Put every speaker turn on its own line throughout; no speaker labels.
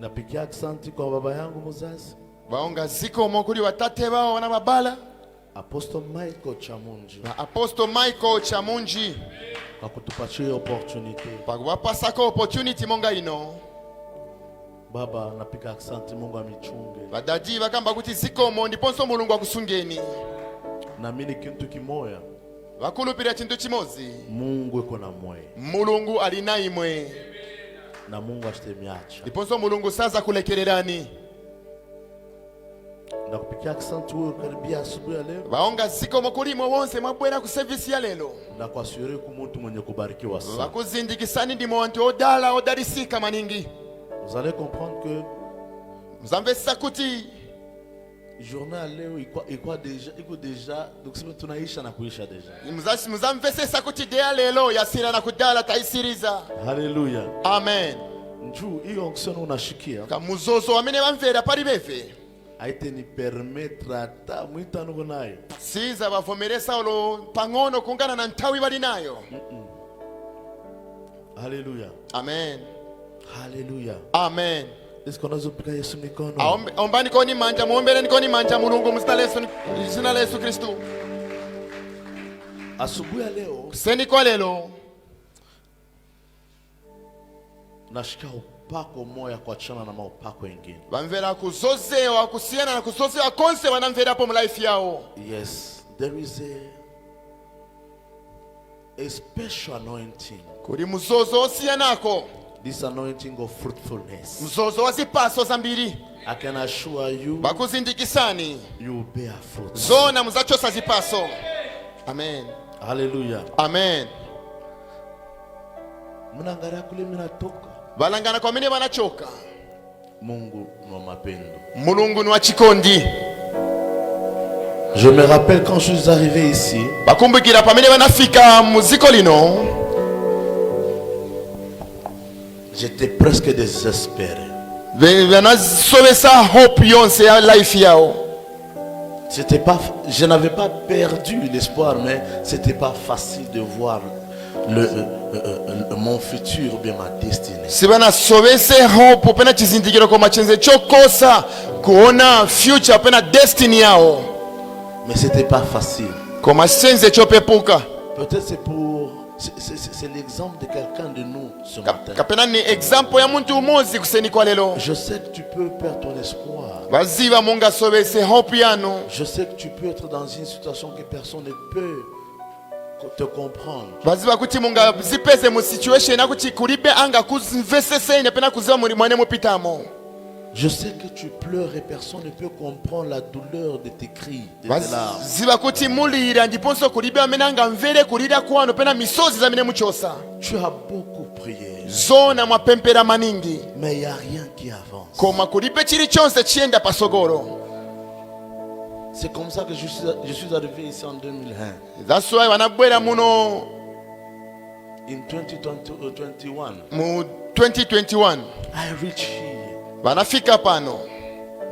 Napigia asante kwa baba yangu mzazi.
Baonga ziko mokuli watate bao wana mabala.
Apostle Michael Chamunji.
Na Apostle Michael Chamunji.
Kwa kutupatia opportunity.
Pakuwapasa kwa opportunity monga ino.
Baba napiga asante Mungu amichunge.
Badadi bakamba kuti ziko mo ndiponso mulungu akusungeni.
Na mimi kintu kimoya.
Bakulupira chintu chimozi.
Mungu yuko na mwe.
Mulungu alina imwe.
Na Mungu asitemiacha.
Ndiponso mulungu sasa kulekererani.
Na kupikia asante wewe karibia asubuhi ya leo.
Baonga ziko mokulimo wonse mabwera ku service ya lelo.
Na kuasure ku mtu mwenye kubarikiwa sana.
Bakuzindikisani ndi muntu odala odarisika maningi.
Vous allez comprendre que
mzamvesa kuti
journée leo iko déjà donc si tunaisha na kuisha déjà.
Mzamvesa kuti dia lelo yasira na kudala taisiriza.
Hallelujah.
Amen.
Njoo hiyo onction unashikia.
Kamuzozo amene bamvera pali beve.
Aite ni permettre ata mwitano kunayo.
Siza bavomeresa olo pangono kungana na ntawi bali nayo.
Hallelujah.
Amen.
Hallelujah.
Amen.
Disikonazo pika Yesu mikono.
Ombani koni manja muombere nikoni manja mulungu mzina Yesu Kristo.
Asubuhi leo
seni kwa lelo
nashika upako moya kwa chana na maupako wengine.
Bamvera kuzozewa kusiana na kuzozewa konse wanamvera hapo mu life yao.
Yes, there is a special anointing.
Kuri muzozo osianako.
This anointing of fruitfulness.
Mzozo wazipaso zambiri.
I can assure you.
Bakuzindikisani.
You will bear fruit.
Zona muzachosa zipaso. Amen.
Hallelujah.
Amen.
Mnangara kule minatoka.
Balangana kwa mine banachoka.
Mungu ni mapendo.
Mulungu ni wa chikondi.
Je me rappelle quand je suis arrivé ici.
Bakumbukira pamene banafika muziko lino.
J'étais presque désespéré. Je n'avais pas perdu l'espoir, mais c'était pas facile de voir mon futur ou bien ma destinée. Mais c'était pas facile. Peut-être c'est pour c'est l'exemple de quelqu'un de nous ce matin. Je sais que tu peux perdre ton espoir. Je sais que tu peux être dans une situation que personne ne peut te comprendre. Je sais que tu pleures et personne ne peut comprendre la douleur de tes cris, de tes larmes. Tu as beaucoup prié, mais il n'y a rien qui avance. C'est comme ça que je suis arrivé ici en 2001. In 2021, I reached here.
Banafika pano.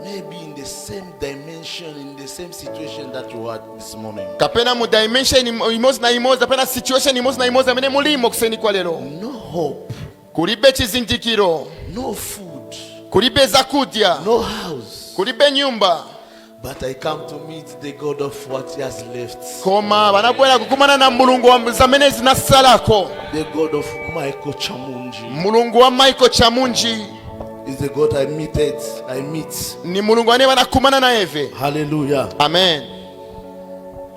Maybe in the same dimension, in the same situation that you are this morning.
Kapena mu dimension imozi na imozi, kapena situation imozi na imozi amene mulimo kuseni kwa lero.
No hope.
Kulibe chizindikiro.
No food.
Kulibe zakudya.
No house.
Kulibe nyumba.
But I come to meet the God of what he has left.
Koma banabwera kukumana na mulungu wa zamene zinasalako.
The God of Michael Chamunji.
Mulungu wa Michael Chamunji.
Is the God I meet.
Ni mulungu ane wanakumana na eve.
Hallelujah.
Amen.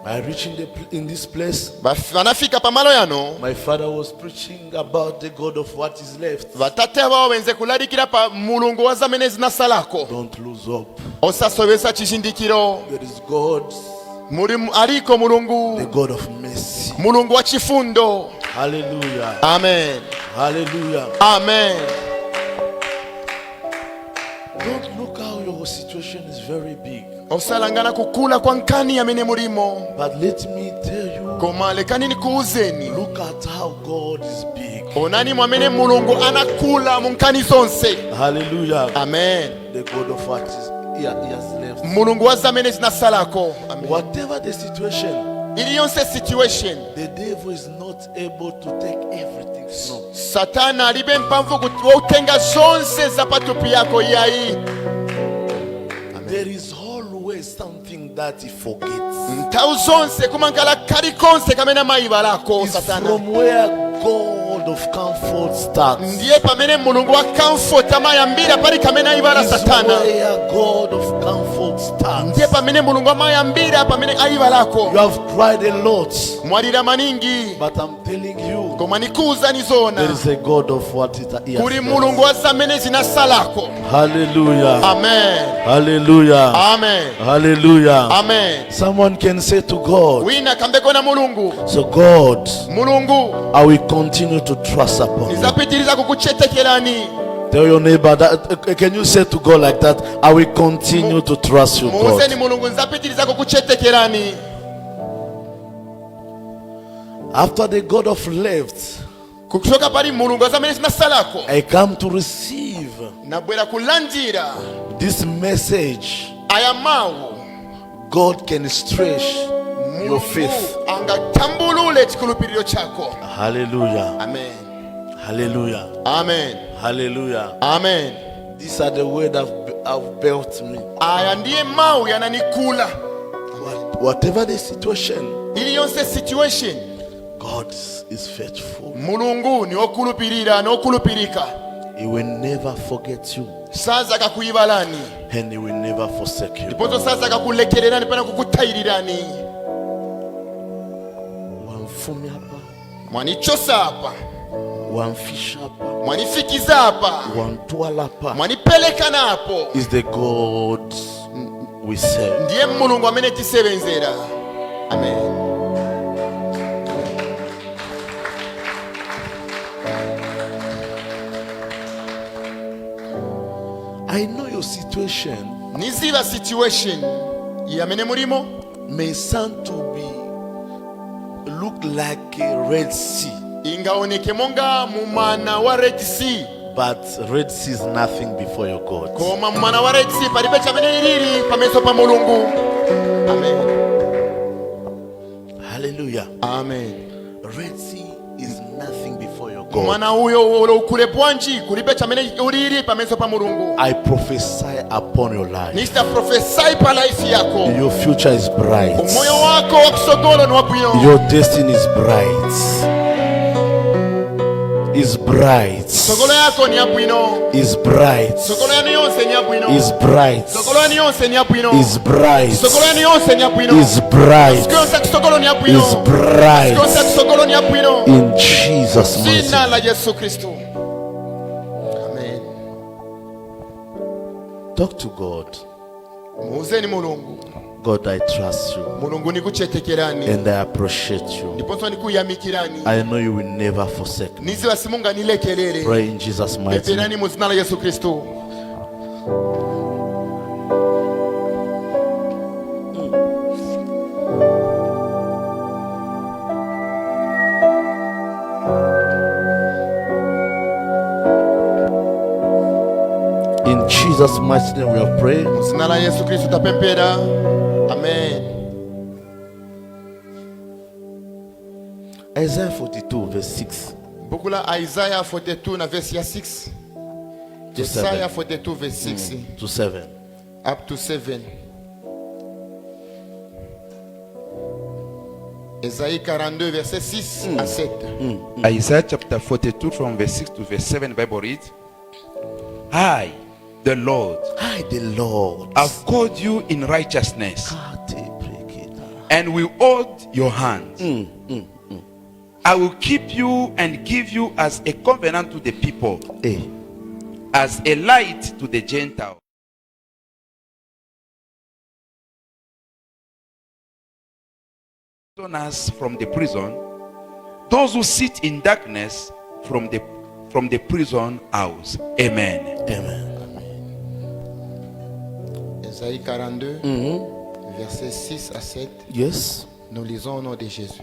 I reached in this place.
Banafika pamalo yano.
My father was preaching about the God of what is left.
Batate bao wenze kuladikira pa mulungu wa zamene zinasalako.
Don't lose hope.
Osasowesa chishindikiro.
There is God.
Aliko mulungu.
The God of mercy.
Mulungu wa chifundo.
Hallelujah.
Amen.
Hallelujah.
Amen.
Don't look how your situation is very big.
Osalangana kukula kwa nkani ya mene mulimo.
But let me tell you.
Koma lekani ni kuuzeni.
Look at how God is big.
Onani mwamene mulungu anakula munkani zonse.
Hallelujah.
Amen.
The God of what he has left.
Mulungu wa zamene zinasalako.
Amen. Whatever the situation.
iliyonse situation
The devil is not able to take everything. No.
satana alibe mpamvu wotenga zonse za patupi yako yayi.
There is always something that he forgets.
nthawi zonse kumankala kali konse kamene mayibalako
It's
satana.
from where God of comfort starts.
ndiye pamene mulungu wa comfort amayambira pali kamene ayibala
It's
satana.
where God of comfort starts.
ndiye pamene mulungu amayambira pamene ayibalako.
You have cried a lot,
mwalira maningi
but I'm telling you,
koma nikuza
there
nizona
is a God of what it is.
kuli mulungu wa zamene zinasalako.
Hallelujah.
amen
Hallelujah.
amen
Hallelujah.
amen.
Someone can say to God,
wina kambeko na mulungu,
so God,
mulungu
I will continue to trust upon you.
nizapitiriza kukuchetekelani.
Tell your neighbor that. Can you say to God like that? I will continue to trust you,
muuzeni
God.
mulungu nzapitiriza kukuchetekelani.
After the God of left,
kutoka pali mulungu azamene zinasalako
I come to receive
nabwera kulandira
this message.
aya mawu.
God can stretch your faith.
angatambulule chikhulupiriro chako.
Hallelujah.
amen
Hallelujah.
amen
Hallelujah.
amen.
These are the words that have built me.
aya ndiye mawu yananikula.
Whatever the situation,
iliyonse situation
God is faithful.
mulungu niwokhulupirira nokhulupirika.
He will never forget you,
saza kakuyibalani
and He will never forsake you.
ndiponso saza kakulekererani pana kukuthayirirani.
Wamfumi hapa,
mwanichosa apa,
wamfisha hapa,
mwanifikiza apa,
wantwala hapa.
mwanipeleka napo.
Is the God we serve.
ndiye mulungu amene tisebenzera. amen
I know your situation
niziba situation yamene mulimo
may sound to be look like a Red Sea,
ingaoneke monga mumana wa Red Sea,
but Red Sea is nothing before your God.
koma mumana wa Red Sea palibe chamene ilili pameso pa mulungu. amen
Hallelujah.
amen.
Red Sea is nothing before your God.
mwana uyo ukule bwanji kulibe chamene ulili pameso pa mulungu.
I prophesy upon your life.
nista prophesy pa life yako.
Your future is bright.
moyo wako wa kusogolo ni wabwino.
Your destiny is bright. Is bright.
sogolo yako ni yabwino.
Is bright.
sogolo yanu yonse ni yabwino.
Is bright.
sogolo yanu yonse ni yabwino.
Is bright.
sogolo yanu yonse ni yabwino.
Is bright.
Sikonsa kusogolo ni yabwino.
Is bright.
Sikonsa kusogolo ni yabwino.
In Jesus' mighty
Jina
name.
la Yesu Kristo. Amen.
Talk to God.
muuzeni mulungu.
God, I trust you
mulungu nikuchetekerani
and I appreciate you.
ndiponso nikuyamikirani.
I know you will never forsake me.
niziba simunga nilekelere.
Pray in Jesus' mighty
peperani
name.
mu zina la Yesu Kristo.
In Jesus' mighty name we have prayed.
Mu zina la Yesu Kristo tapempera. Amen.
Isaiah 42 verse 6
buku la Isaiah 42 na verse ya 6.
to
Isaiah
7.
42 verse 6
To 7.
up to 7. Isaïe 42 verset 6 à 7.
Isaiah chapter 42 from verse 6 to verse 7, the Bible reads, I, the Lord,
I, the Lord,
have called you in righteousness and will hold your hand. I will keep you and give you as a covenant to the people, as a light to the Gentiles. Us from the prison, those who sit in darkness from the prison house. Amen.
Amen.
Isaïe 42 verset 6 à 7.
Yes.
Nous lisons au nom de Jésus.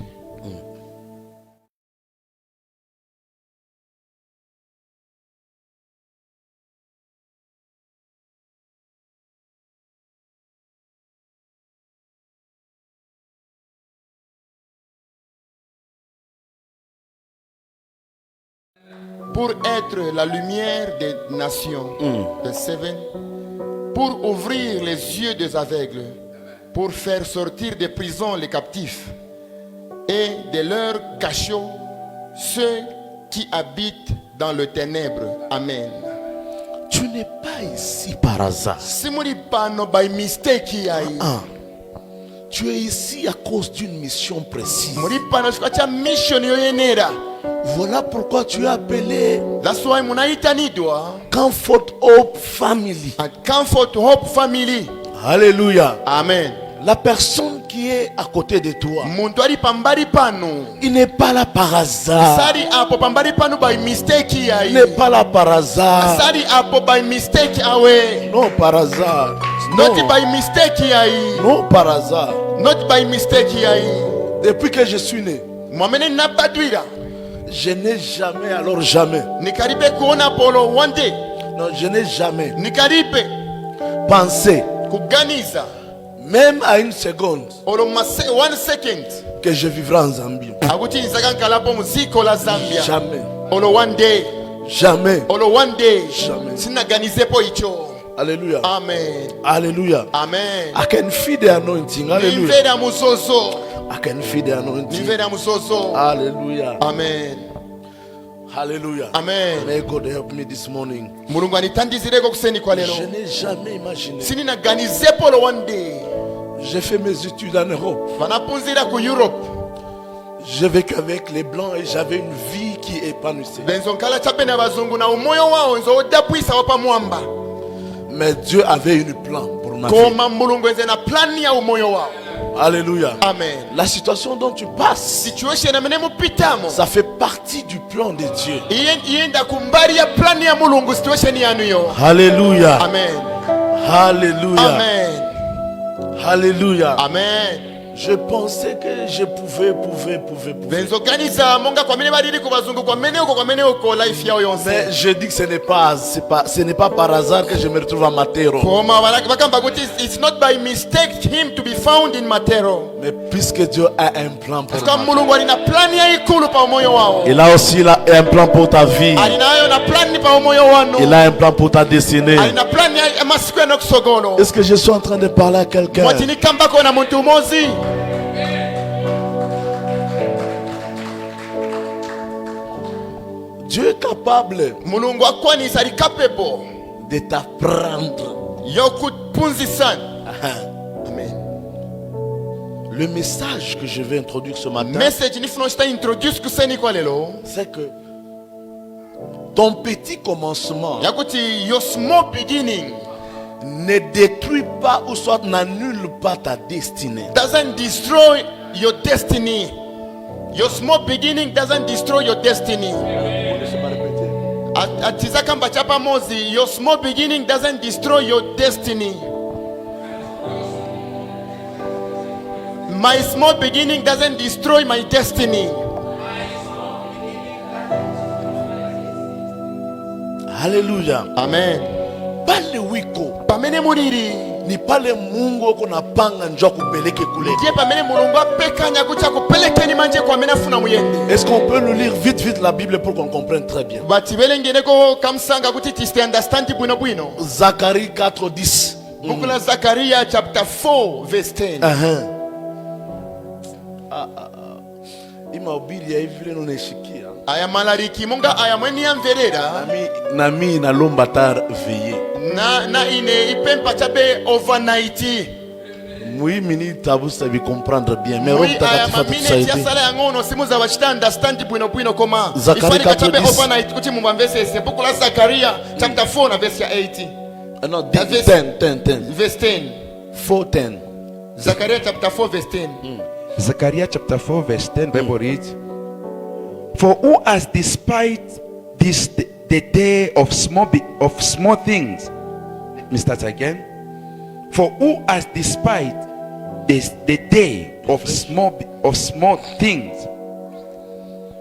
pour être la lumière des nations. Verse 7. Pour ouvrir les yeux des aveugles, pour faire sortir des prisons les captifs et de leurs cachots ceux qui habitent dans le ténèbre. Amen.
Tu n'es pas ici par hasard.
Simuli pano by mistake yai.
Tu es ici à cause d'une mission précise.
Muri pano sikacha mission yoyenera.
Voilà pourquoi tu es appelé
That's why munaitanidwa
Comfort Hope Family.
and Comfort Hope Family.
Alléluia.
Amen.
La personne qui est à côté de toi,
Muntu ali pambali pano.
il n'est pas là par hasard.
Sari apo pambali pano by mistake yai.
Il n'est pas là par hasard.
Sari apo by mistake awe.
Non, par hasard.
Not
Non,
by mistake yai.
non par hasard.
Not by mistake yai.
Depuis que je suis né,
Mwamene nabadwira.
je n'ai jamais, alors jamais,
Nikaribe kuona polo one day.
non, je n'ai jamais
Nikaribe
pensé,
kuganiza.
même à une seconde,
Olo 1 second.
que je vivrai en Zambie.
Akuti nzaka nkalapo muziko la Zambia.
Jamais,
Olo one day.
jamais.
Olo one day.
Jamais.
Sinaganizepo icho.
Alléluia.
Amen.
Alléluia.
Amen.
I can feel the anointing. Alléluia.
Nivera musozo.
I can feel the anointing.
Nivera musozo.
Hallelujah.
Amen.
Hallelujah.
Amen.
May God help me this morning.
Mulungu anitandizireko kuseni kwa lero.
Je n'ai jamais imaginé.
Sininaganizepo olo one day.
J'ai fait mes études en Europe.
Vanapunzira ku Europe.
J'ai vécu avec les Blancs et j'avais une vie qui épanouissait.
Benzonkala chape na bazungu na umoyo wao nzo odapwisa wapa mwamba.
Mais Dieu avait une plan pour ma vie.
Koma mulungu enze na plani ya umoyo wao.
Alléluia.
Amen.
La situation dont tu passes,
Situation amene mupitamo.
ça fait partie du plan de Dieu.
Ienda kumbali ya plani ya mulungu situation yanu yo.
Alléluia.
Amen.
Alléluia.
Amen.
Alléluia.
Amen.
Je pensais que je pouvais.
Benzoganiza monga kwa mene barili kubazungu kwa mene uko life yao yonse.
Mais je dis que ce n'est pas par hasard que je me retrouve à Matero.
Koma bakamba kuti it's not by mistake him to be found in Matero.
Mais puisque Dieu a un plan pour
Kwa
moi,
mulungu alina plani ya ikulu pa umoyo wao.
il a aussi un plan pour ta vie.
Alinayo na plani pa umoyo wanu.
Il a un plan pour ta destinée.
Alina plani ya masiku ya kusogolo.
Est-ce que je suis en train de parler à quelqu'un?
Mwatini kamba kona muntu mozi.
Dieu est capable
Mulungu akwani sari capable
de t'apprendre.
yokupunzisana. Amen.
Le message que je vais introduire ce matin,
Message nifuna shita introduce kuseni kwa lelo.
c'est que ton petit commencement
Yakuti your small beginning
ne détruit pas ou soit n'annule pas ta destinée.
doesn't destroy your destiny. Your small beginning doesn't destroy your destiny. Atiza kamba chapa mozi, your small beginning doesn't destroy your destiny. My small beginning doesn't destroy my destiny.
Alléluia.
Amen.
Pale wiko
Pamene muriri.
ni pale Mungu uko napanga njoo kupeleke kule.
Ndiye pamene mulungu apekanya kucha kupelekeni manje kwa mena funa muyende.
Est-ce qu'on peut nous lire vite la Bible pour qu'on comprenne très bien?
Bati belengeneko kamsanga kuti tiste understand bwino bwino.
Zacharie 4:10.
Buku la Zakaria chapter 4 verse 10.
Imahubiri ya hivi vile unaishikia.
Aya malariki munga aya mweni ya mverera.
Nami nalomba tar veiller.
Na ine ipempa chabe overnight.
Mui mini tabusa bi comprendre bien. Mais Roho
Aya
Mtakatifu
mamine
atusaidie.
tia sala ya ngono simu za wachita understand bwino bwino koma.
Zakaria
Ifani kachabe
4:10.
overnight kuti mumwambese ese. Buku la Zakaria chapter 4 na verse ya 80.
Non,
Verse
10.
Verse 10.
4:10.
Zakaria chapter 4 verse 10.
Zechariah chapter 4 verse 10, Bible reads, "For who has despised the day of small things?" Let me start again. "For who has despised the day of small things?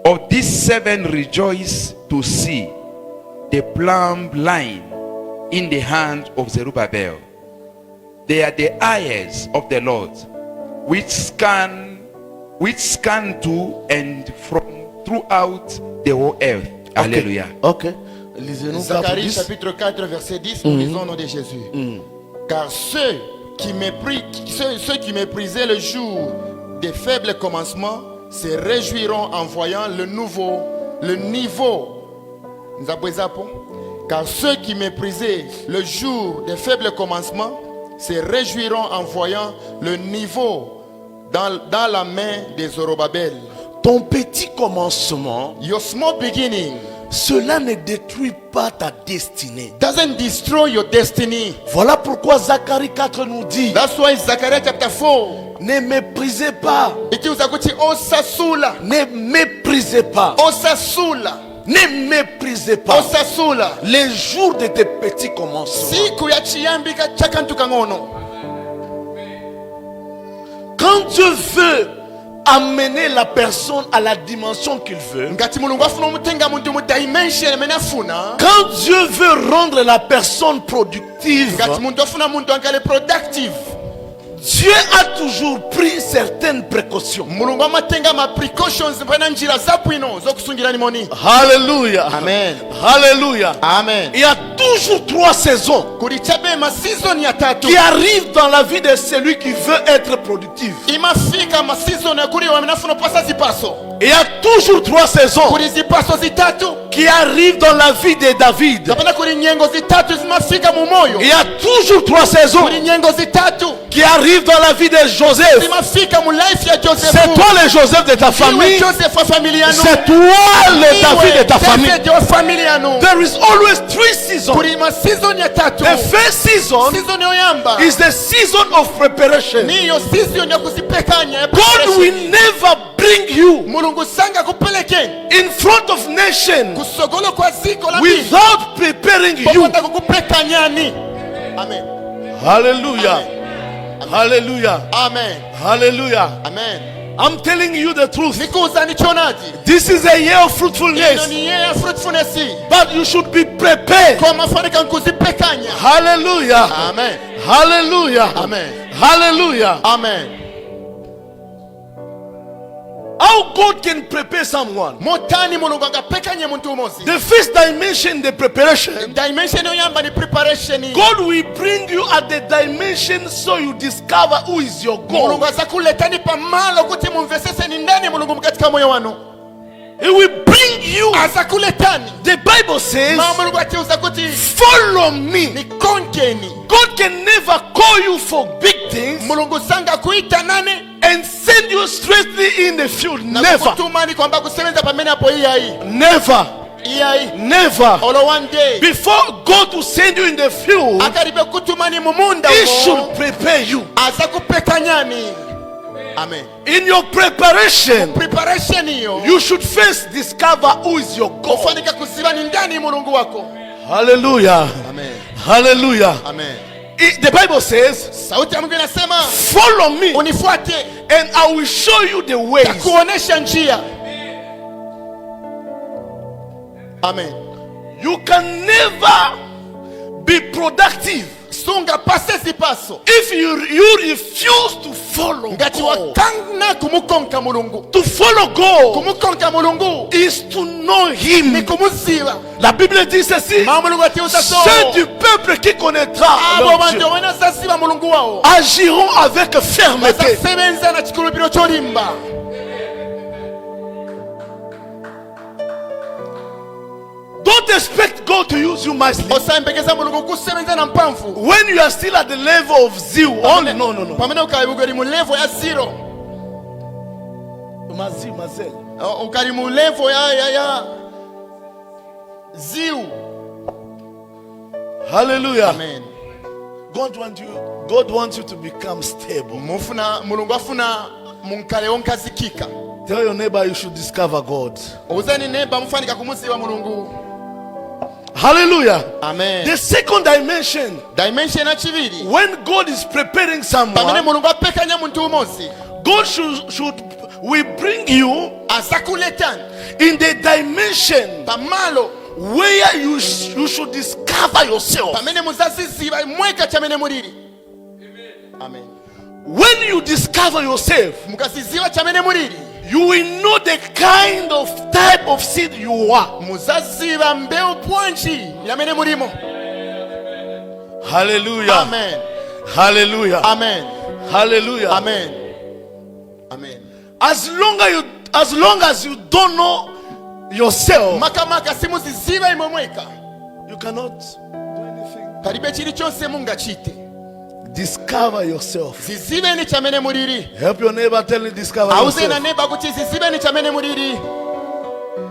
Of these 7 rejoice to see the plumb line in the hand of Zerubbabel. They are the eyes of the Lord, which scan to and from throughout the whole earth." Alléluia.
Ok. Lisez-nous
Zacharie
4, 10.
chapitre 4 verset 10, nous lisons au nom de Jésus. Car ceux qui méprisaient le jour des faibles commencements se réjouiront en voyant le niveau. Car ceux qui méprisaient le jour des faibles commencements se réjouiront en voyant le niveau dans la main des Zorobabel.
Ton petit commencement,
Your small beginning
cela ne détruit pas ta destinée.
doesn't destroy your destiny.
Voilà pourquoi Zacharie 4 nous dit,
That's why Zechariah chapter 4
ne méprisez pas,
ikiuza kuti osasula
ne méprisez pas,
osasula
ne méprisez pas
osasula
les jours de tes petits commencements.
siku ya chiyambika chakantu kang'ono.
Quand Dieu veut amener la personne à la dimension qu'il veut,
Ngati mulungu afuna umutenga muntu mu dimension amene afuna,
quand Dieu veut rendre la personne productive,
ngati muntu afuna muntu ankale productive,
Dieu a toujours pris certaines précautions.
mulungu amatenga ma precautions mpena njira zabwino zokusungira nimoni.
Alléluia.
Amen.
Alléluia.
Amen.
Il y a toujours 3 saisons
Kuli chabe ma season ya tatu
qui arrivent dans la vie de celui qui veut être productif.
imafika ma season ya kuli wamenafuna pasa zipaso.
Il y a toujours 3 saisons
Kuli zipaso zitatu
qui arrivent dans la vie de David.
kapena kuli nyengo zitatu zimafika mu moyo.
Il y a toujours 3 saisons
Kuli nyengo zitatu
qui arrivent dans la vie de Joseph.
zimafika mu life ya Joseph.
C'est toi le Joseph de ta famille.
Joseph wa familia yanu.
C'est toi le David de ta famille.
Joseph wa familia yanu.
There is always 3 seasons.
Kuli ma season ya tatu.
The first season
Season yoyamba
is the season of preparation.
niyo season ya kuzipekanya.
God will never bring you
mulungu sanga kupeleke
in front of nation
kusogolo kwa ziko la
without preparing you.
popota kukupekanyani. Amen.
Hallelujah. Hallelujah.
Amen.
Hallelujah.
Amen.
I'm telling you the truth.
Nikuza nichonaji.
This is a year of
Ino
fruitfulness,
ni yeye fruitfulness.
but you should be prepared.
Kwa mafanika kuzipekanya.
Hallelujah.
Amen.
Hallelujah.
Amen.
Hallelujah.
Amen.
How God can prepare someone?
Motani mulungu angapekanye muntu umozi.
The first dimension, the preparation.
Dimension yoyamba ni preparation.
God will bring you at the dimension so you discover who is your
Mulungu
God.
azakuletani pamalo kuti mumvesese ni ndani mulungu katika moyo wanu.
He will bring you.
Azakuletani.
The Bible says,
Ma mulungu atiuza kuti
follow me.
ni konkeni.
God can never call you for big things
Mulungu sanga kuita nane
and send you straightly in the field.
na
Never.
kukutumani kwamba kusebenza pamene hapo iyai.
Never.
Iyai.
Never.
Olo one day.
Before God will send you in the field,
Akaribe kutumani mumunda
He
umo.
should prepare you.
Azakupekanyani. Amen.
In your preparation,
Preparation hiyo.
you should first discover who is your God.
Kufanika kuziba ni ndani mulungu wako.
Hallelujah.
Amen.
Hallelujah.
Amen.
The Bible says,
Sauti ya Mungu inasema
follow me
unifuate
and I will show you the ways.
kuonesha njia. Amen.
You can never be productive
Sunga pase zipaso.
if you refuse to follow
Ngati
God.
wakanga kumukonka mulungu.
To follow God
Kumukonka mulungu
is to know
ni
Him.
kumuziba.
La Bible dit ceci:
Ma mulungu atiuza so.
ceux du peuple qui connaîtra
Abo
leur
bantu
Dieu
wana sasiba mulungu wao.
agiront avec fermeté.
Bazasebenza na chikulupiro cholimba.
Don't expect God to use you mightily
Osambekeza mulungu kusebenza na mpamvu.
when you are still at the level of zeal. Only no.
Pamene ukali mu level ya zero.
Mazel.
Ukali mu level ya ziu.
Hallelujah.
Amen.
God wants you to become stable.
Mufuna mulungu afuna munkale onkazikika.
Tell your neighbor you should discover God.
Uzani neba mfanika kumuziba mulungu.
Hallelujah.
Amen.
The second dimension,
Dimension ya chiviri.
when God is preparing
Pamene
someone,
mulungu apekanya muntu umozi.
God will bring you
Azakuletani.
in the dimension
Pamalo.
where you should discover yourself.
Pamene muzaziziba mweka chamene muliri. Amen.
When you discover yourself,
Mukaziziba chamene muliri.
You will know the kind of type of seed you are.
muzaziba mbeu bwanji yamene mulimo.
Hallelujah.
Amen.
Hallelujah.
Amen.
Hallelujah.
Amen. Amen.
As long as you don't know yourself,
Makamaka simuziziba imomweka.
you cannot do anything.
Karibe chili chose mungachite.
Discover yourself.
Zizibe ni chamene muliri.
Help your neighbor, tell him discover
Auze na
yourself.
neba kuti zizibe ni chamene muliri.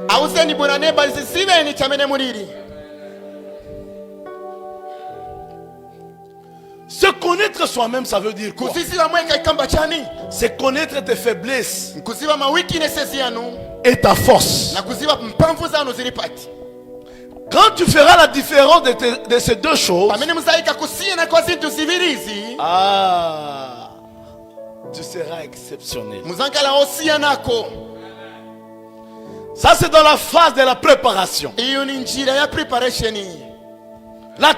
Auze ni bwana neba zizibe ni chamene muliri.
Se connaître soi-même, ça veut dire quoi?
Kuziziba mweka ikamba chani.
C'est connaître tes faiblesses
Kuziba ma weaknesses yanu
et ta force.
na kuziba mpamvu zanu zilipati.
Quand tu feras la différence de ces deux choses,
Pamene muzaika kusiye na kwa zintu zivirizi.
tu seras exceptionnel.
Muzankala osia nako.
Ça, c'est dans la phase de la préparation.
Iyo ni njira ya preparation.
La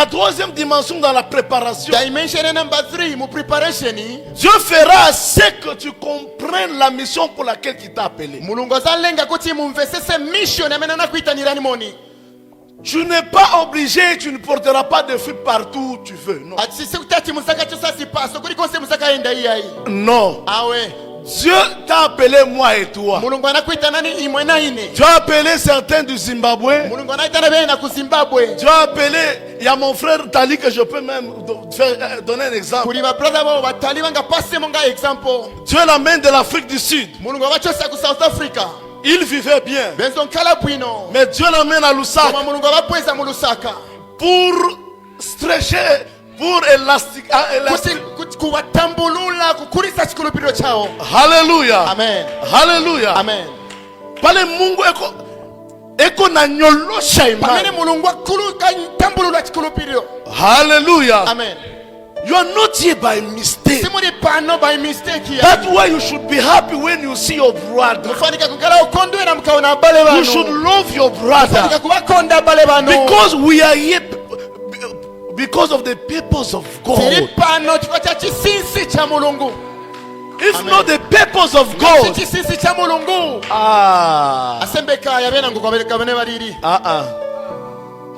troisième dimension dans la préparation,
Dimension number 3 mu preparation.
Dieu fera ce que tu comprennes la mission pour laquelle il t'a appelé.
Mulungu azalenga kuti mumvesese mission amene nakuitanirani moni.
Tu n'es pas obligé, tu ne porteras pas de fruits partout où tu veux. Non.
Atisikuti musaka chosasi paso kuli konse musaka enda iyai.
Non.
Awe.
Dieu t'a appelé moi et toi.
Mulungu anakuitanani imwe na ine.
Tu as appelé certains du Zimbabwe.
Mulungu anaitana bena ku Zimbabwe.
Tu as appelé, il y a mon frère Tali que je peux même donner un exemple.
Kuli ba brother bo batali banga passe monga example.
Dieu l'amène de l'Afrique du Sud.
Mulungu abachosa ku South Africa.
Il vivait bien.
Benzo kala bwino.
Mais Dieu l'amène à Lusaka
Kama Mulungu abapweza mu Lusaka.
pour stretcher, pour élastiquer.
Kuti kuwatambulula kukulisa chikulupiro chao.
Alléluia.
Amen.
Alléluia.
Amen.
Pale Mungu eko na nyolosha
Pamene
imani.
Mulungu akuluka tambulula chikulupiro.
Hallelujah.
Amen.
You are not here by mistake.
Simuli pano by mistake ya.
That's why you should be happy when you see your brother.
Mufanika kukala ukondwe na mkaona abale banu.
You should love your
Mufanika
brother.
kubakonda abale banu.
Because we are here because of the purpose of
Tiri
God.
pano chifukwa cha chisinsi cha Mulungu.
If
Amen.
not the purpose of
Si
God.
chisinsi cha Mulungu. Asembeka yabena ngukabeleka bene bariri.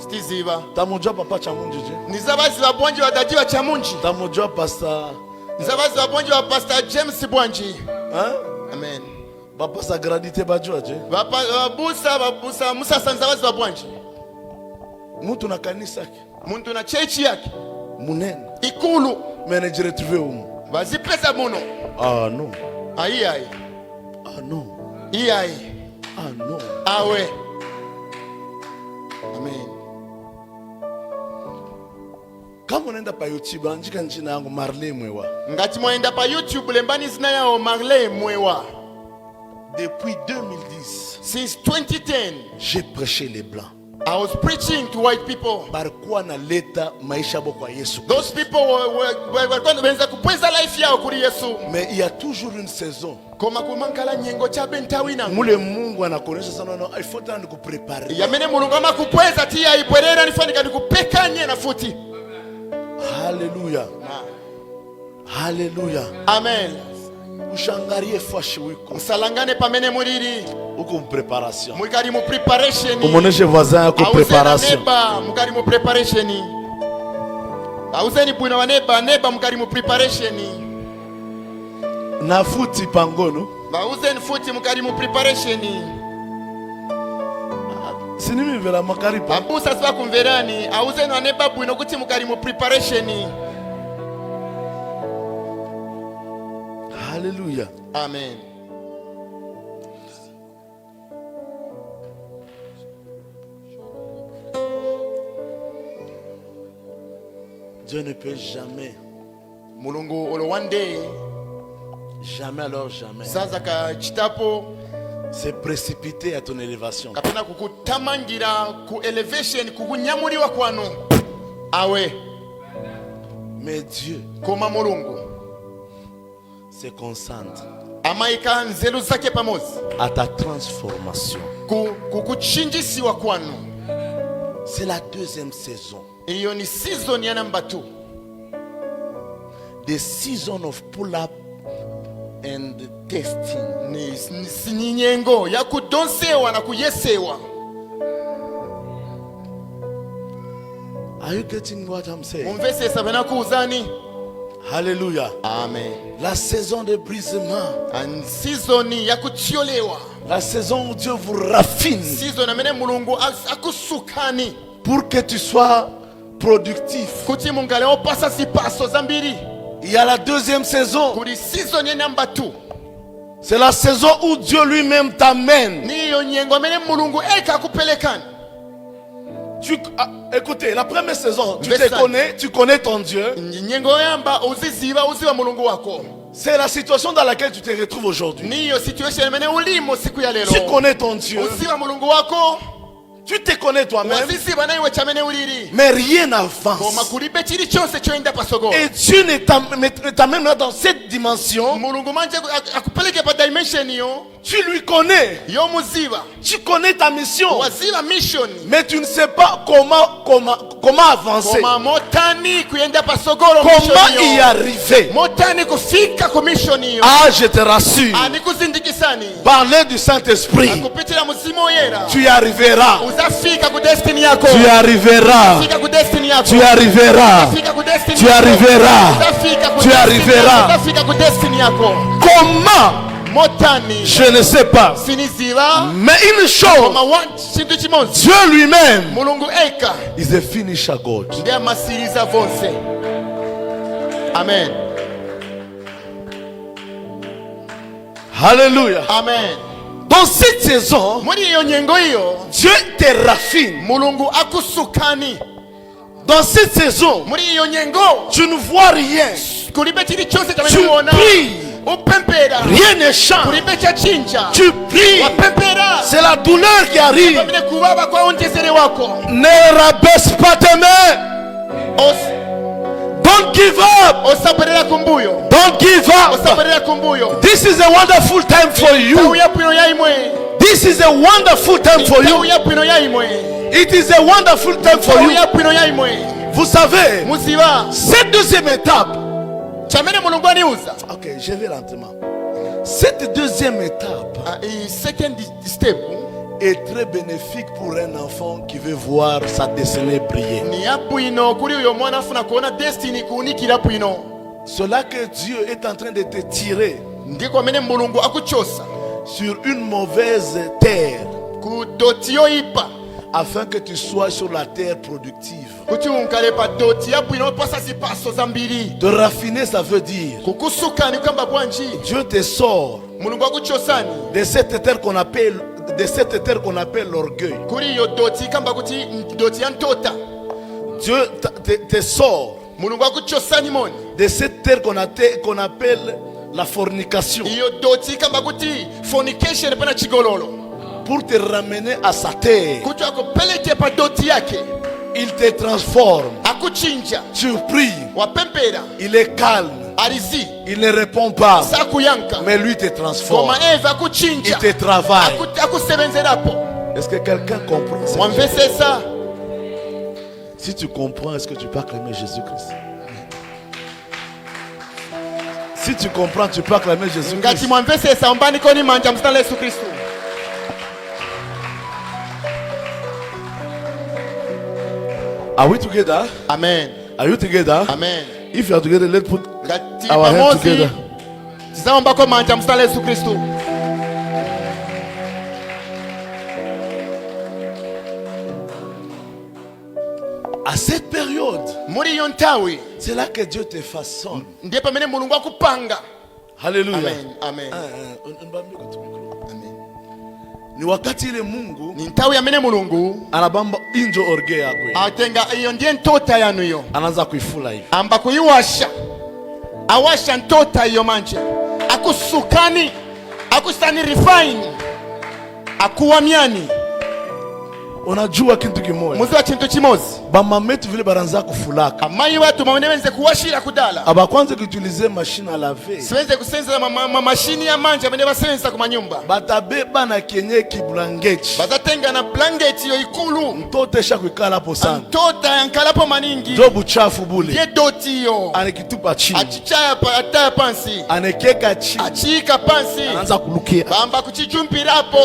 Stiziba.
Tamujua papa chamunjije.
Nizabazi wa bwanji wa daji wa chamunji.
Tamujua pastor.
Nizabazi wa bwanji wa Pastor James Bwanji. Amen.
Pastor Gradite bajuaje.
Babusa Musa Sanzabazi wa bwanji.
Mtu na kanisa yake.
Muntu na chechi yake.
Munene.
Ikulu.
Manager retrouver umu.
Bazipesa muno.
Non.
Ai.
Non.
Iyai.
Non.
Awe. Amen.
Kama unaenda pa YouTube andika jina yangu Marley Mwewa.
Ngati mwaenda pa YouTube lembani zina yao Marley Mwewa.
Depuis 2010,
Since 2010,
j'ai prêché les blancs.
I was preaching to white people.
Barikuwa na leta maisha bo kwa Yesu.
Those people were kupweza life yao kuri Yesu.
Mais il y a toujours une saison.
Koma kumankala nyengo cha bentawina.
Mule Mungu anakuonyesha sana no, il faut tena nikuprepare.
Yamene Mulungu ama kupweza tia ipwerera nifanika nikupekanye na futi.
Hallelujah. Hallelujah.
Amen.
Ushangarie fashi wiko.
Msalangane pamene muriri.
Uko preparation.
Mukari mu preparation.
Umuoneshe voisin yako preparation.
Neba mukari mu preparation. Auzeni bwina wa neba mukari mu preparation.
Na futi pangono.
Bauzeni futi mukari mu preparation.
Sinimi vela makari pa.
Abusa siba kumverani. Auzeni wa neba bwino kuti mukari mu preparation.
Hallelujah.
Amen.
Dieu ne peut jamais,
Mulungu olo one day
jamais alors jamais
sasa ka chitapo
se précipiter à ton élévation.
kapena kukutamangira ku elevation kukunyamuliwa kwanu. Awe.
Mais Dieu
Koma Mulungu
se concentre
amaika nzelu zake pamoja
à ta transformation.
kukuchinjisiwa kwanu.
C'est la deuxième saison.
Iyo ni season ya number 2.
The season of pull up and destiny.
Ni nyengo ya kudonsewa na kuyesewa.
Are you getting what I'm saying?
Mumvese sabena kuuzani.
Hallelujah.
Amen.
La saison de brisement.
An season ya kutiolewa.
La saison où Dieu vous raffine.
Season amene mulungu akusukani.
Pour que tu sois productif.
Kuti mungale opasa sipaso zambiri.
Il y a la deuxième saison.
Kuri season ya number 2.
C'est la saison où Dieu lui-même t'amène.
Niyo nyengo amene mulungu eka kupelekani.
Écoutez, la première saison, tu connais ton Dieu.
Nyengo yamba uziziba mulungu wako.
C'est la situation dans laquelle tu te retrouves aujourd'hui.
Niyo situation amene ulimo siku ya lelo.
Tu connais ton Dieu.
Uziba mulungu wako.
Tu te connais toi-même.
Mais
rien n'avance. Et Dieu ne t'amène dans cette dimension. Tu lui connais. Tu connais ta mission. Mais tu ne sais pas comment avancer. Comment y arriver. Ah, je te rassure. Par l'aide du Saint-Esprit, tu y arriveras. Tu y arriveras. Tu y arriveras. Tu y arriveras. Tu y arriveras. Comment? Je ne sais pas. Mais une chose, Dieu lui-même is a finisher God.
Amen.
Alléluia.
Amen.
Dans cette saison, Dieu te raffine. Dans cette saison, tu ne vois rien. Tu pries. Rien ne change. Tu pries. C'est la douleur qui arrive. Ne rabaisse pas tes mains. Don't give up. Don't give up. This is a wonderful time for you. This is a wonderful time for you. It is a wonderful time for you. Vous savez, cette deuxième étape. Ok, je vais lentement. Cette deuxième étape est très bénéfique pour un enfant qui veut voir sa destinée briller. Cela que Dieu est en train de te tirer sur une mauvaise terre afin que tu sois sur la terre productive. Te raffiner, ça veut dire Dieu te sort de cette terre qu'on appelle l'orgueil. Dieu te sort de cette terre qu'on appelle la fornication, pour te ramener à sa terre. Il te transforme. Tu pries. Il est calme. Il ne répond pas. Mais lui te transforme. Il te travaille. Est-ce que quelqu'un comprend ça? Si tu comprends, est-ce que tu peux acclamer Jésus-Christ? Si tu comprends, tu peux acclamer Jésus-Christ. Are we together?
Amen.
Are you together?
Amen.
If you are together, let's put our hands together. À cette période, c'est là que Dieu te façonne. Hallelujah.
Amen. Amen.
Ni wakati ile Mungu
nintawi amene mulungu
anabamba injo orge yako,
atenga iyo ndiye ntota yanu yo,
anaanza kuifula hivi,
amba kuiwasha, awasha ntota iyo manje, akusukani, akusani refine, akuwamiani.
Unajua kitu kimoja,
muzwa kintu kimozi,
bamametu vile baranza kufulaka,
amayi watu mawenze kuwashira kudala,
abakwanze kutilize machine à laver,
siweze kusenza mashini ya manje amene basenza ku manyumba,
batabeba na kenye ki blanketi,
bazatenga na blanketi yo ikulu,
mtoto esha kuikala hapo sana,
mtoto yankala hapo maningi,
ndio buchafu bule,
ye doti chitiyo
anakitupa chini,
achichaya ataya pansi,
anekeka chini,
achika pansi,
anaanza kulukia,
bamba kuchijumpirapo,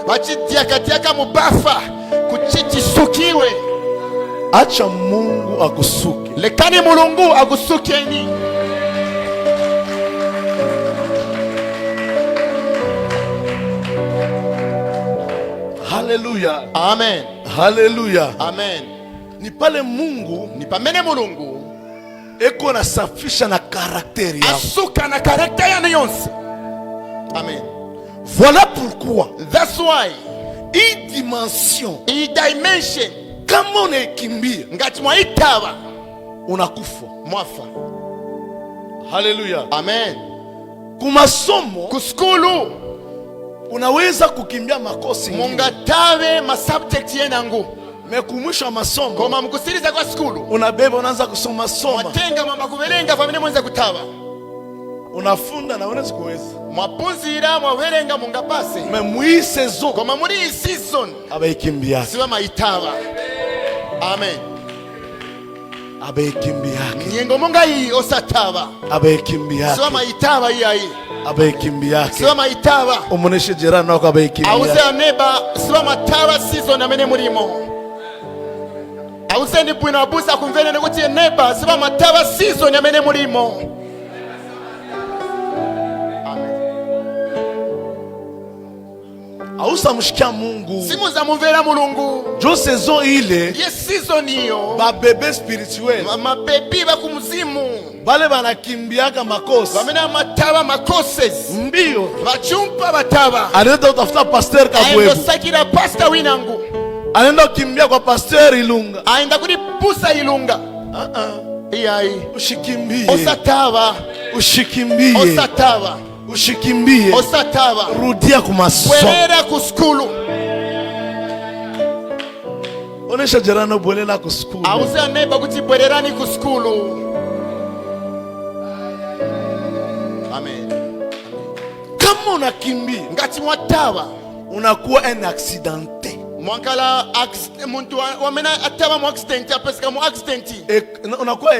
bachidiakatiaka mubafa, kuchichisukirwe.
Acha Mungu akusuke,
lekani mulungu agusukeni.
haleluya,
Amen,
haleluya,
amen.
ni pale Mungu
Ni pamene mulungu
eko nasafisha na karakteri yako.
asuka na karakta ya yonse. Amen.
Voilà pourquoi
That's why
hii dimension,
hii dimension
kama unakimbia
ngati mwaitaba
unakufa.
mwafa.
Haleluya.
Amen.
Kumasomo
Kuskulu
unaweza kukimbia makosi
mungatabe ma subject yenangu,
mekumwisha masomo
koma mkusiriza kwa skulu
unabeba, unaanza kusoma soma,
mwatenga mamba kubelenga famine mwenza kutaba,
unafunda na unaweza kuweza
mwapunzira mwabelenga mungapase,
memui saison
koma muri hii season
abaikimbia,
siwa maitaba. Amen.
abaikimbia,
Nyengo munga hii osataba
abaikimbia,
siwa maitaba hii
abaikimbia,
siwa maitaba.
umuneshe jirani wako abaikimbia,
Auze aneba siwa mataba season amene mulimo. Auze ni bwino abuza kumvene nekuti neba siwa mataba season amene mulimo.
ausa mshikia Mungu
Simu za mumvera mulungu
jo saison ile
ye season hiyo
ba bebe spirituel
mabebi bakumuzimu
bale banakimbiaka makosa
bamena mataba makoses
mbio,
bachumpa bataba
anaenda utafuta pasteur
aenda
Kabwebu,
sakira pasta winangu
anaenda kukimbia kwa pasteur Ilunga.
aenda kuri pusa ilunga iyai
Ushikimbie,
osataba
ushikimbie,
osataba
ushikimbie,
osataba
rudia kumasomo.
bwerera kuskulu
Onesha jirani bwelela kuskulu.
auze aneba kuti bwererani kuskulu. Amen.
Kama unakimbia
Ngati mwataba
unakuwa un accidenté,
mwankala muntu wamena ataba mu accident apesika mu accident
unakuwa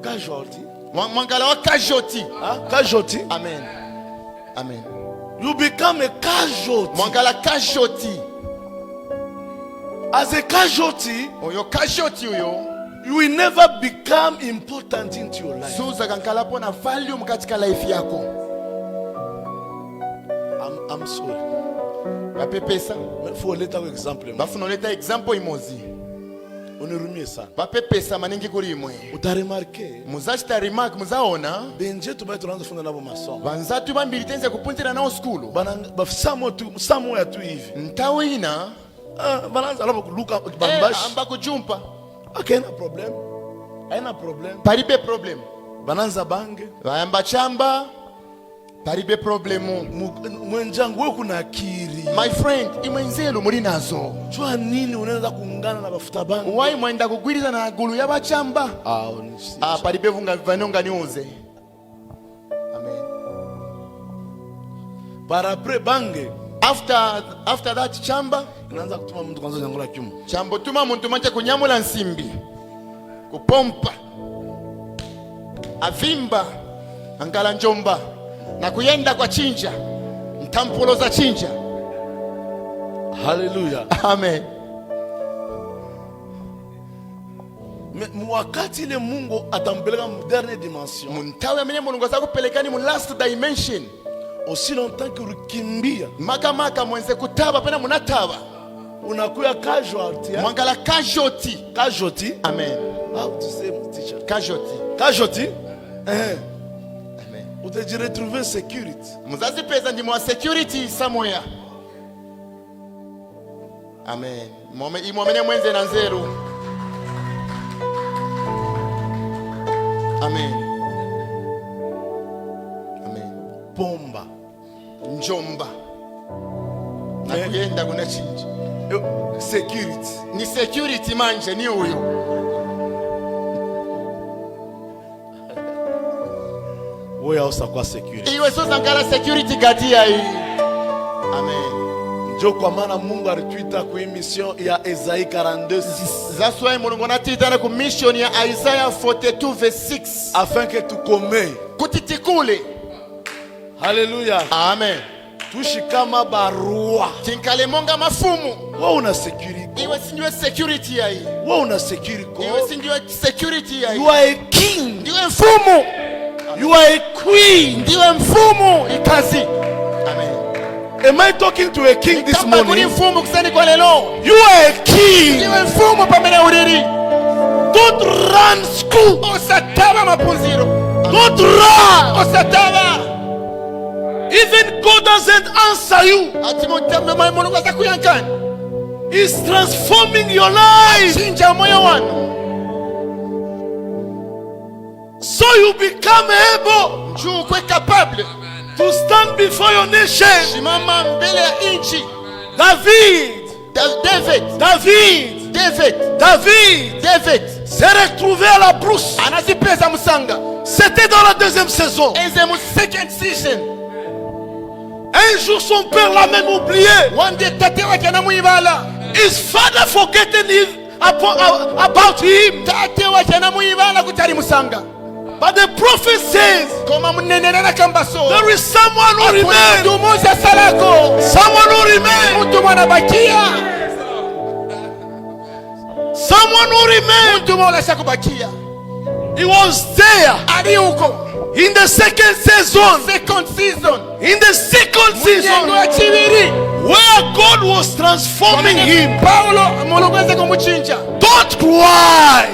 casualty.
mwankala wa casualty.
Casualty.
Amen. Amen.
You become a casualty.
Mwankala casualty.
As a casualty,
Oyo casualty uyo
you will never become important into your life.
suza kankala pona value katika life yako.
I'm sorry.
Bapepesa
For later example.
bafuna leta example imozi
Onirumie sana.
bapepesa maningi kuri imwe
Utaremarke
muzachita remark muzaona
benje tubaye tunaanza funda nabo masomo.
banzatu bambiri tenze kupunzira nao skulu
Bana samo ya tu hivi.
ntawina
Banaanza alafu kuluka bambashi.
amba kujumpa
Akaina problem. Haina problem.
paribe problem
Bananza bange.
bayamba chamba paribe problemu.
Mwenjangu wewe kuna akili.
My friend imwenzelu muri nazo
Jua nini unaweza kuungana na bafuta bange?
wai mwenda kugwiriza na gulu y'abachamba paribe vunga vanonga niuze. Amen.
Para après bange.
After that chamba
Inaanza kutuma mtu kwanza nyangula kiumu.
chambo tuma muntu manje kunyamula nsimbi kupompa avimba angala njomba na kuyenda kwa chinja ntampulo za chinja.
Hallelujah.
Amen.
Wakati ile Mungu atampeleka mu dernière dimension,
muntawe amene mulungu azakupelekani mu last dimension,
aussi longtemps que ukimbia
maka mwenze kutaba pena munataba
unakuya casualty.
mwangala casualty.
Casualty.
Amen.
How to say, teacher?
Casualty.
Casualty.
Amen.
Utaji retrouver security.
Muzazi pesa ndi mwa security somewhere. Amen. Imwamene mwenze na nzeru. Amen. Amen.
Pomba.
Njomba. Na kuyenda kuna chinji.
Security.
Ni security manje ni huyo.
Wewe hausa kwa security.
Iwe soza ngala security gadia hii. Amen.
ndio kwa maana Mungu alituita kwa mission ya Isaïe 42
That's why Mulungu anatitana ku mission ya Isaiah 42 verse 6
afin que tukome.
kutitikule.
Haleluya.
Amen.
Tuishi kama barua.
Tinkale monga mafumu.
Wewe una security.
Iwe sinjue security ya hii.
Wewe una security.
Iwe sinjue security ya hii.
You are a king.
Ndiwe mfumu.
You are a queen.
Ndiwe mfumu ikazi. Amen.
Am I talking to a king this
Kama kuri
morning?
mfumu kusani kwa lelo.
You are a king.
Ndiwe mfumu pamene uriri.
Don't run school.
Osataba mapunziro.
Don't run.
Osataba.
Even God doesn't answer you.
Ati mutembe mwa Mulungu azakuyankani.
He's transforming your life.
Chinja moyo wanu.
So you become able
Njuu kwe capable.
to stand before your nation.
Shimama mbele ya inchi.
David.
David
s'est retrouvé à la brousse.
anazipeza musanga.
C'était dans la deuxième saison.
Eze mu second season.
Un jour, son père l'a même oublié.
One day tate wake anamuibala.
His father forgetting him about him.
Tate wake anamuibala kutari musanga.
But the prophet says,
Koma munenera na kambaso.
there is someone who remains.
Mtu mmoja salako.
Someone who remains.
Mtu mwana bakia.
Someone who remains.
Mtu mwana shakubakia.
He was there
Ali huko.
in the second season.
Second season.
In the second
Munyengo
season,
ya chibiri.
where God was transforming him.
Paulo Mulungu aze kumuchinja.
Don't cry.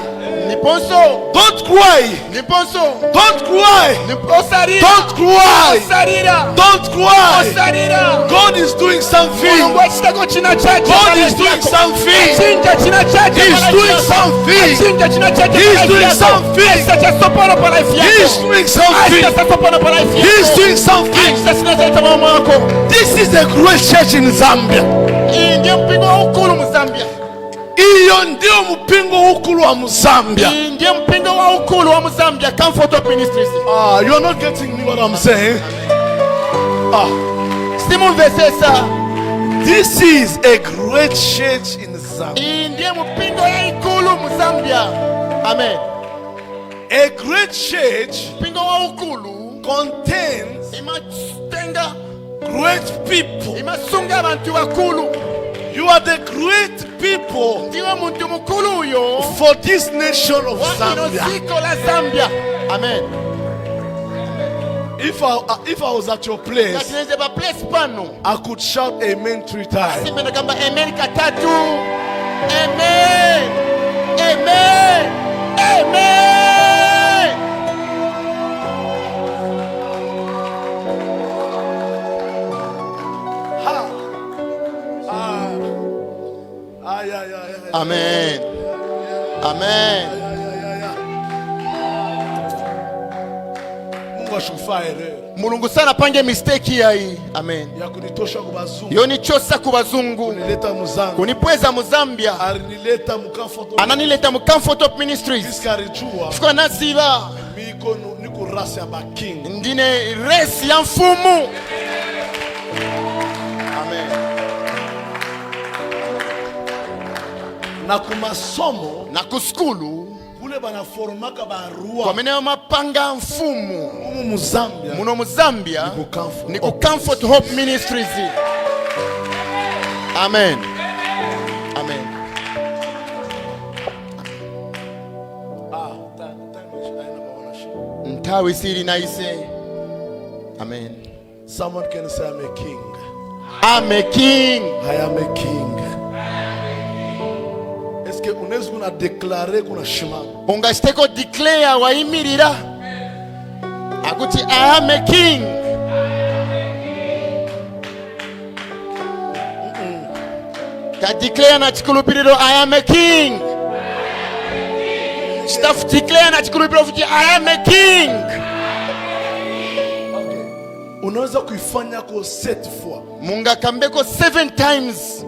Niponso.
Don't cry.
Niponso.
Don't cry.
Osarira.
Don't cry.
Osarira.
Don't cry.
Osarira.
God is doing something.
Mulungu achitako china chache.
God is doing something.
Achinja china chache.
He's doing something.
Achinja china chache.
He's doing something.
Acha soporo pa life yako.
He's doing something.
Acha soporo pa life yako.
He's doing something.
Acha sina cha mama wako.
This is a great church in Zambia.
Hii ndio mpingo wa ukulu mu Zambia.
Iyo ndio mpingo ukulu wa Mzambia.
Hii ndio mpingo wa ukulu wa Zambia. Comfort of Ministries.
You're not getting me what I'm saying.
Simu vesesa.
This is a great church in Zambia.
Hii ndio mpingo ya ikulu mu Zambia. Amen.
A great church
Mpingo wa ukulu
contains
imatenga
great people.
imasunga abantu bakulu.
You are the great people
Ndiwe muntu mukulu uyo
for this nation of
wa ino
Zambia.
ziko la Zambia. Amen.
If I was at your place,
Katineze ba place pano.
I could shout amen 3 times.
Simena kamba amen katatu. Amen. Amen. Amen. Amen. Amen.
Mungu ashufaa erreur
Mulungu sana pange mistake ya hii. Amen.
ya kunitosha kubazungu,
Yoni chosa kubazungu.
kunileta Muzambia,
Kunipweza mu Zambia.
alinileta mkamfoto
Ananileta mu Comfort of Ministries.
fiskarijua
Fika nasiba.
miko niko rasi ya baking.
Ndine resi ya mfumu. Amen.
Na kumasomo
Na kuskulu
kule banaformaka barua
kwa meneo mapanga mfumu
umu Muzambia
muno mu Zambia ni ku Comfort Hope Ministries. Amen. Amen. Ntawi siri naise. Amen.
Someone can say I'm a king.
I'm a king.
I am a king. Est-ce que unaweza kuna declare kuna shima?
Ungasteko declare waimirira akuti I am a king. Ka declare na chikulupiriro I am a king. Staff declare na chikulupiriro futi I am a king.
Unaweza kuifanya kwa 7 fois.
Munga kambeko 7 times.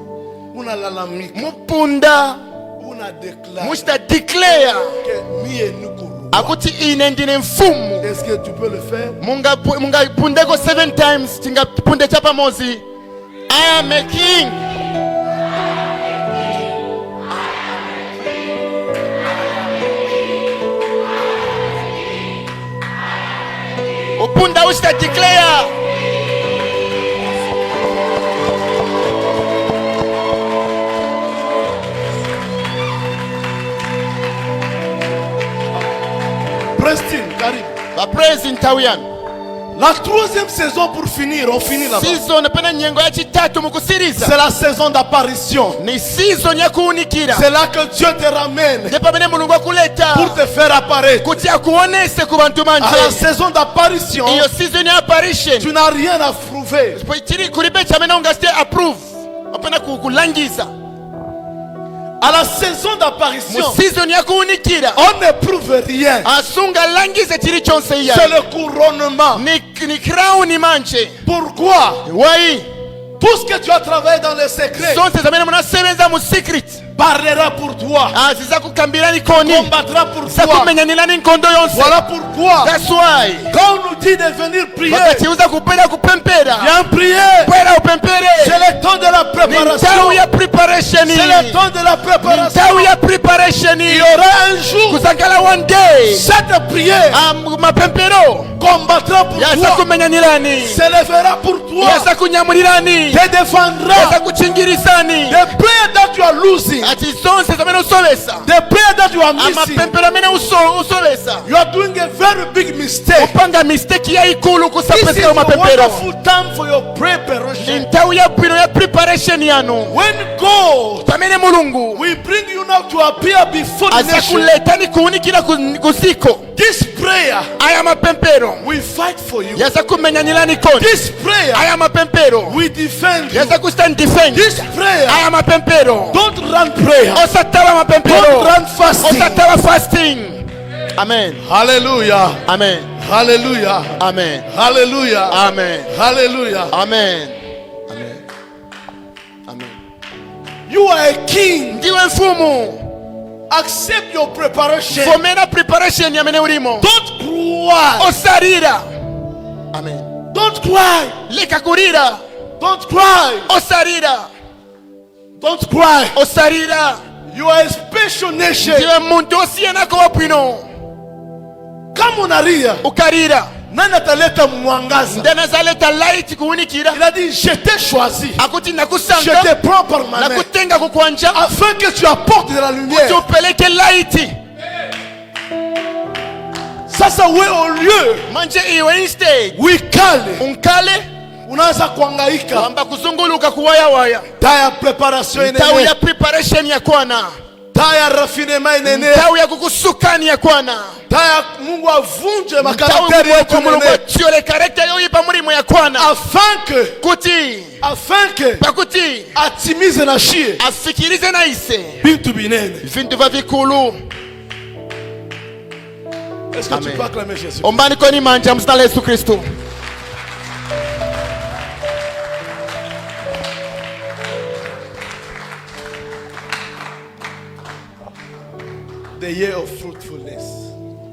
Unalalamika,
Mupunda
una declare
musta declare
que mie niko roi.
akuti ine ndine mfumu.
Est-ce que tu peux le faire?
Munga pundeko 7 times tinga punde chapa mozi. I am a king. Upunda usta declare.
Preston, karibu.
La praise in Tawian.
La troisième saison pour finir, on finit là-bas.
Season pena nyengo ya chitatu mukusiriza.
C'est la saison d'apparition.
Ni season ya kuunikira.
C'est là que Dieu te ramène
Nepa bene mulungu akuleta.
pour te faire apparaître.
Kutia kuonese ku bantu
À la
manje.
saison d'apparition,
Iyo season ya apparition.
tu n'as rien à prouver.
Chiri kuribe chamena ungaste approve. Opena kulangiza.
À la saison d'apparition,
Season ya kuunikira.
on ne prouve rien.
Asunga langize chiri chonse ya.
C'est le couronnement.
Ni crown manje.
Pourquoi?
Wai.
Tout ce que tu as travaillé dans le secret
Sonse zamena muna sebenza mu secret.
parlera pour toi,
Ziza kukambira ni koni.
combattra pour toi.
Sakumenyanila ni nkondo yonse.
Voilà pourquoi,
That's why.
quand on nous dit de venir prier,
Wakati uza kupenda kupempera.
viens prier.
Kwenda upempere.
C'est le temps de la préparation.
Nitau ya preparation.
C'est le temps de la préparation.
Nitau ya preparation.
Il y aura un jour,
Kusakala one day.
cette prière
Mapempero.
combattra pour
Yasa
toi,
kumenyanilani.
s'élèvera pour toi,
Yasa kunyamulirani.
te défendra.
Yasa kuchingirisani.
The prayer that you are losing,
Ati sonse zamena usobesa.
the prayer that you are missing,
Amapempero mena usobesa.
you are doing a very big mistake.
Upanga mistake ya ikulu
This is
kusapesa
a
mapempero.
wonderful time for your preparation.
Nitau ya bwino ya preparation yanu.
When God
Pamene mulungu.
will bring you now to appear before the
Aza
nation,
kuletani kuunikira kusiko.
this prayer
Aya mapempero.
will fight for you.
Yasa kumenyanilani koni.
This prayer
Aya mapempero.
will defend you.
Yasa kustand defend.
This prayer,
Aya mapempero.
don't run prayer.
Osatawa mapempero.
Don't run fasting.
Osatawa fasting.
Amen. Hallelujah.
Amen.
Hallelujah.
Amen.
Hallelujah.
Amen.
Hallelujah.
Amen. Amen. Amen.
You are a king.
Ndiwe mfumu.
Accept your preparation.
Fomena preparation ya mene urimo.
Don't cry.
Osarira. Amen.
Don't cry.
Leka kurira.
Don't cry.
Osarira.
Don't cry.
Osarira.
You are a special nation.
Ndiwe muntu osiena kwa wapino.
Kama unalia,
Ukarira.
nani ataleta mwangaza?
Ndana zaleta light kuunikira.
Il a dit, je t'ai choisi.
Akuti
Je
nakusanga.
te prends par ma main.
Nakutenga kukwanja.
Afin que tu apportes de la lumière.
Tupeleke light.
Sasa we au lieu,
Manje iwe instead.
wikale,
Unkale.
unaanza kuhangaika.
Wamba kuzunguluka kuwaya waya.
Taa ya preparation
Tau
inene.
ya preparation ya kwana.
Taa ya raffinement inene.
Tau ya kukusukani ya kwana.
Taa ya Mungu avunje
Tau
makarakteri
ya
yetu
kumulungu
inene.
tiole karakta yoyipa murimu ya kwana.
Afin que
Pakuti.
atimize na shie
Afikirize na ise.
bintu binene.
Vintu va vikulu.
Est-ce que tu
Amen.
peux acclamer Jésus?
Ombani koni manja mzina la Yesu Kristo.
The year of fruitfulness.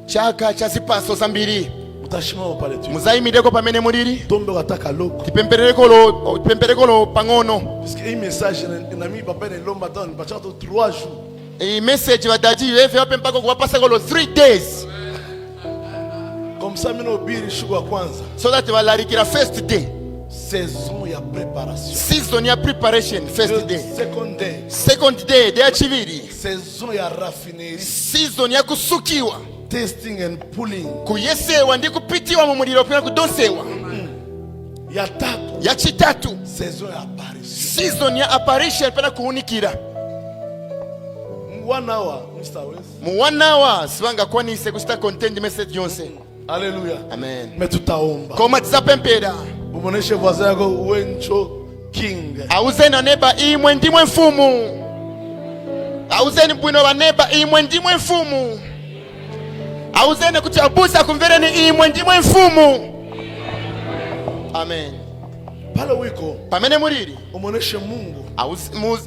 Chaka cha zipaso za mbiri.
Utashimama pale tu.
Muzayimireko pamene muliri.
Tombe wataka loko.
Tipempereko lo pangono.
Parce que un message na mi papa ne lomba don bacha to 3 jours.
I message badaji wefe wape mpaka kuwapasa kolo 3 days.
Comme ça mino biri shuku wa kwanza.
So that walarikira first day.
Saison ya préparation.
Season ya preparation first day.
Second day.
Second day day ya chiviri.
Saison ya raffinerie.
Season ya kusukiwa.
Testing and pulling.
Kuyesewa ndi kupitiwa mu muliro pena kudonsewa.
Ya tatu.
Ya chitatu.
Saison ya apparition.
Season ya apparition pena kuunikira.
1 hour, Mr. West.
Mu 1 hour sibanga kwanise kusta content message yonse.
Hallelujah.
Amen.
Mais tutaomba.
Koma tizapempera.
Umuoneshe voisin yako wencho king.
Auzeni neba imwe ndimwe mfumu. Auzeni bwino wa neba imwe ndimwe mfumu. Auzeni kuti abusa kumvereni imwe ndimwe mfumu. Amen.
Pale wiko.
Pamene muliri.
Umuoneshe Mungu.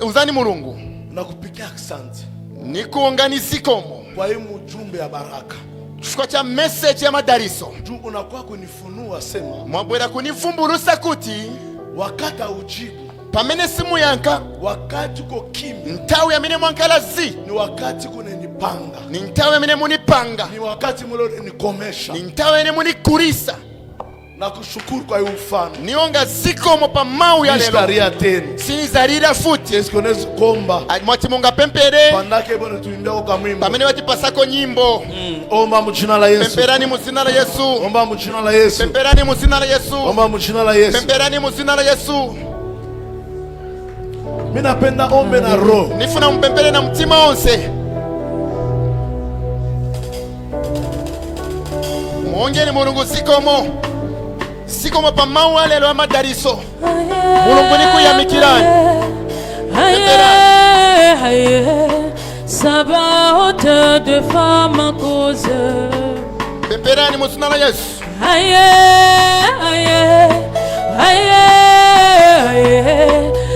Uzani mulungu.
Nakupigia asante.
Nikuunganizikomo.
Kwa hii mjumbe ya baraka.
Chifukwa cha message ya madariso.
Juu unakuwa kunifunua sema.
Mwabwera kunivumbulusa kuti.
Wakati ujibu.
pamene simu yanka
wakati uko kimya
ntawe yamene mwankalazi
ni wakati kunenipanga,
ni ntawe yamene munipanga,
ni wakati mulonikomesha.
ni ntawe yamene munikurisa.
Na kushukuru kwa hiyo mfano
Nionga zikomo pa mau ya lelo
nistaria tena
sinizalira futi
eskonezi komba
mwati munga pempere
pandake bwana tuimbia kwa mwimbo
pamene wati pasako nyimbo.
Omba mu jina la Yesu,
Pemperani mu jina la Yesu,
omba mu jina la Yesu,
pemperani mu jina la Yesu,
omba mu jina la Yesu.
pemperani mu jina la Yesu.
Mimi napenda ombe na roho,
Nifuna mpempere na mtima onse. Mwongeni mulungu zikomo, zikomo pa mau alelo amadariso. Mulungu nikuyamikirani.
Sabaoth de femme en cause.
Pemperani mu jina la Yesu.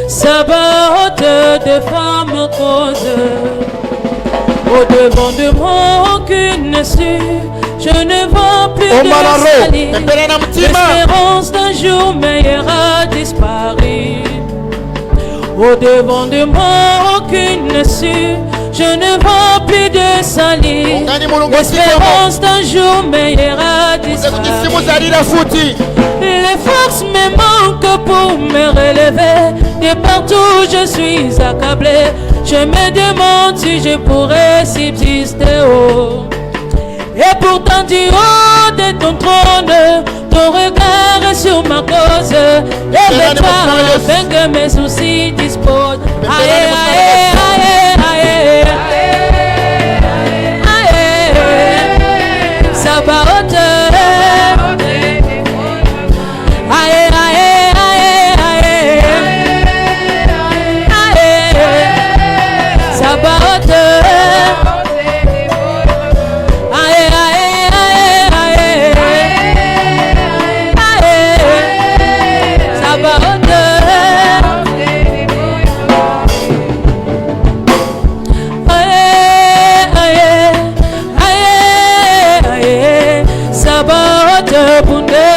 Sabaoth de femme en cause. Au devant de moi aucune issue, je ne vois plus de salut. L'espérance d'un jour meilleur a disparu. Au devant de moi aucune issue, je ne vois plus de salut. L'espérance d'un jour meilleur a disparu. Les forces me manquent pour me relever. De partout je suis accablé. Je me demande si je pourrais subsister. Oh. Et pourtant du haut de ton trône, ton regard est sur ma cause. Lève-toi afin que mes soucis disposent. Aïe, aïe, aïe, aïe, aïe, aïe, Sabaoth. Aïe, aïe, aïe, aïe, aïe, Sabaoth. Bunde